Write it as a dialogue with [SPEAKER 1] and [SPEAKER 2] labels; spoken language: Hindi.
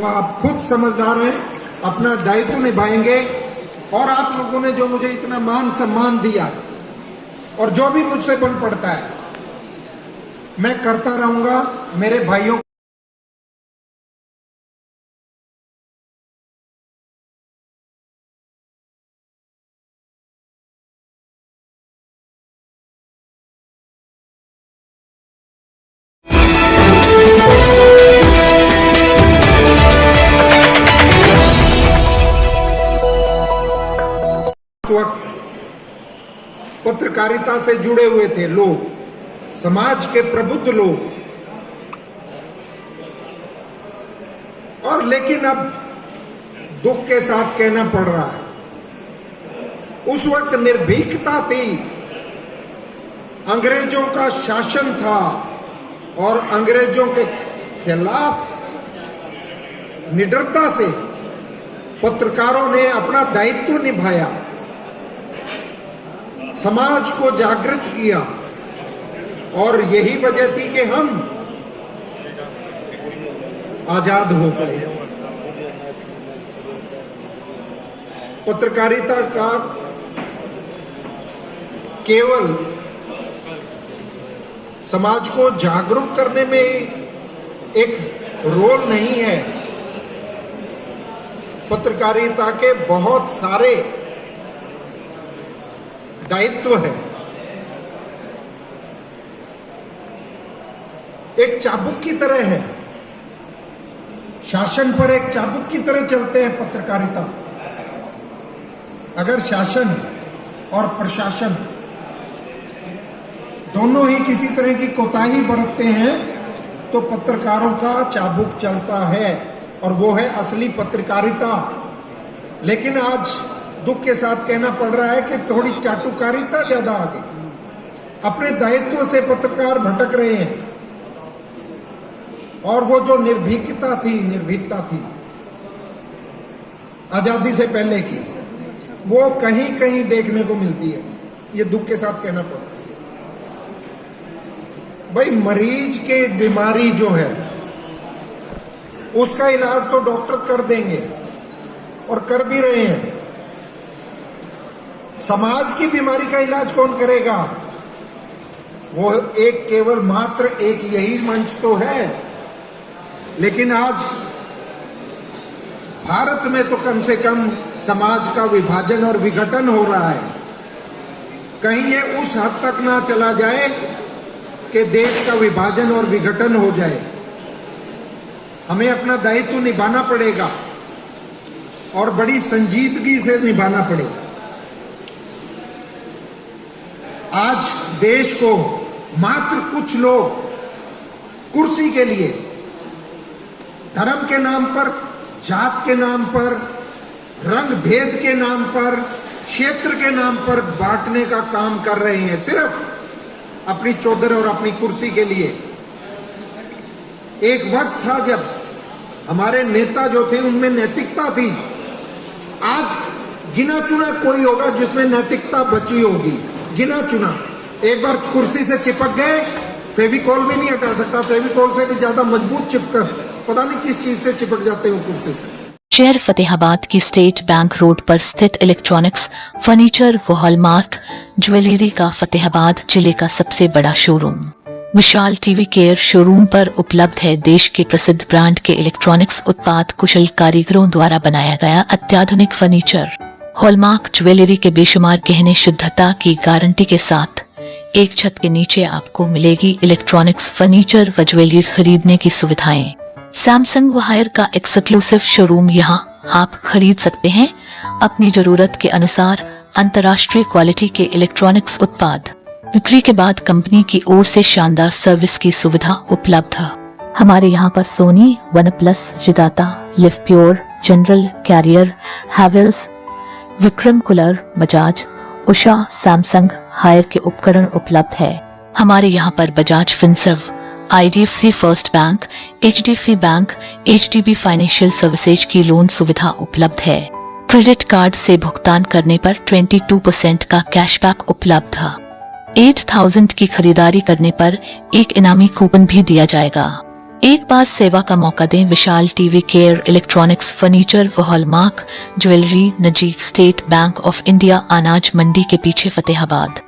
[SPEAKER 1] तो आप खुद समझदार हैं, अपना दायित्व निभाएंगे और आप लोगों ने जो मुझे इतना मान सम्मान दिया और जो भी मुझसे बन पड़ता है मैं करता रहूंगा। मेरे भाइयों वक्त पत्रकारिता से जुड़े हुए थे लोग, समाज के प्रबुद्ध लोग, और लेकिन अब दुख के साथ कहना पड़ रहा है, उस वक्त निर्भीकता थी, अंग्रेजों का शासन था और अंग्रेजों के खिलाफ निडरता से पत्रकारों ने अपना दायित्व निभाया, समाज को जागृत किया और यही वजह थी कि हम आजाद हो पाए। पत्रकारिता का केवल समाज को जागरूक करने में एक रोल नहीं है, पत्रकारिता के बहुत सारे दायित्व है। एक चाबुक की तरह है, शासन पर एक चाबुक की तरह चलते हैं पत्रकारिता। अगर शासन और प्रशासन दोनों ही किसी तरह की कोताही बरतते हैं तो पत्रकारों का चाबुक चलता है और वो है असली पत्रकारिता। लेकिन आज दुख के साथ कहना पड़ रहा है कि थोड़ी चाटुकारिता ज्यादा आ गई, अपने दायित्व से पत्रकार भटक रहे हैं और वो जो निर्भीकता थी आजादी से पहले की, वो कहीं कहीं देखने को मिलती है। ये दुख के साथ कहना पड़ रहा है। भाई, मरीज के बीमारी जो है उसका इलाज तो डॉक्टर कर देंगे और कर भी रहे हैं। समाज की बीमारी का इलाज कौन करेगा? वो एक केवल मात्र एक यही मंच तो है। लेकिन आज भारत में तो कम से कम समाज का विभाजन और विघटन हो रहा है। कहीं ये उस हद तक ना चला जाए कि देश का विभाजन और विघटन हो जाए। हमें अपना दायित्व निभाना पड़ेगा और बड़ी संजीदगी से निभाना पड़ेगा। आज देश को मात्र कुछ लोग कुर्सी के लिए धर्म के नाम पर, जात के नाम पर, रंग भेद के नाम पर, क्षेत्र के नाम पर बांटने का काम कर रहे हैं, सिर्फ अपनी चौधर और अपनी कुर्सी के लिए। एक वक्त था जब हमारे नेता जो थे उनमें नैतिकता थी। आज गिना चुना कोई होगा जिसमें नैतिकता बची होगी, गिना चुना। एक बार कुर्सी से चिपक गए, फेविकॉल भी नहीं हटा सकता, फेविकॉल से भी ज्यादा मजबूत चिपक, पता नहीं किस चीज से चिपक जाते हो कुर्सी से।
[SPEAKER 2] शहर फतेहाबाद की स्टेट बैंक रोड पर स्थित इलेक्ट्रॉनिक्स, फर्नीचर व हॉलमार्क ज्वेलरी का फतेहाबाद जिले का सबसे बड़ा शोरूम विशाल टीवी केयर शोरूम पर उपलब्ध है। देश के प्रसिद्ध ब्रांड के इलेक्ट्रॉनिक्स उत्पाद कुशल कारीगरों द्वारा बनाया गया अत्याधुनिक फर्नीचर, हॉलमार्क ज्वेलरी के बेशुमार गहने शुद्धता की गारंटी के साथ एक छत के नीचे आपको मिलेगी इलेक्ट्रॉनिक्स, फर्नीचर व ज्वेलरी खरीदने की सुविधाएं। सैमसंग व हायर का एक्सक्लूसिव शोरूम यहाँ आप खरीद सकते हैं अपनी जरूरत के अनुसार अंतर्राष्ट्रीय क्वालिटी के इलेक्ट्रॉनिक्स उत्पाद। बिक्री के बाद कंपनी की ओर से शानदार सर्विस की सुविधा उपलब्ध है। हमारे यहाँ पर सोनी, वन प्लस, जिदाता, Livpure, General, Carrier, Havells, Vikram cooler, Bajaj, Usha, Samsung, Haier के उपकरण उपलब्ध है। हमारे यहाँ पर Bajaj Finserv, IDFC first bank, HDFC bank, HDB financial services की लोन सुविधा उपलब्ध है। क्रेडिट कार्ड से भुगतान करने पर 22% का कैशबैक उपलब्ध है। 8000 की खरीदारी करने पर एक इनामी कूपन भी दिया जाएगा। एक बार सेवा का मौका दें। विशाल टीवी केयर इलेक्ट्रॉनिक्स फर्नीचर व हॉलमार्क ज्वेलरी, नजीक स्टेट बैंक ऑफ इंडिया, अनाज मंडी के पीछे, फतेहाबाद।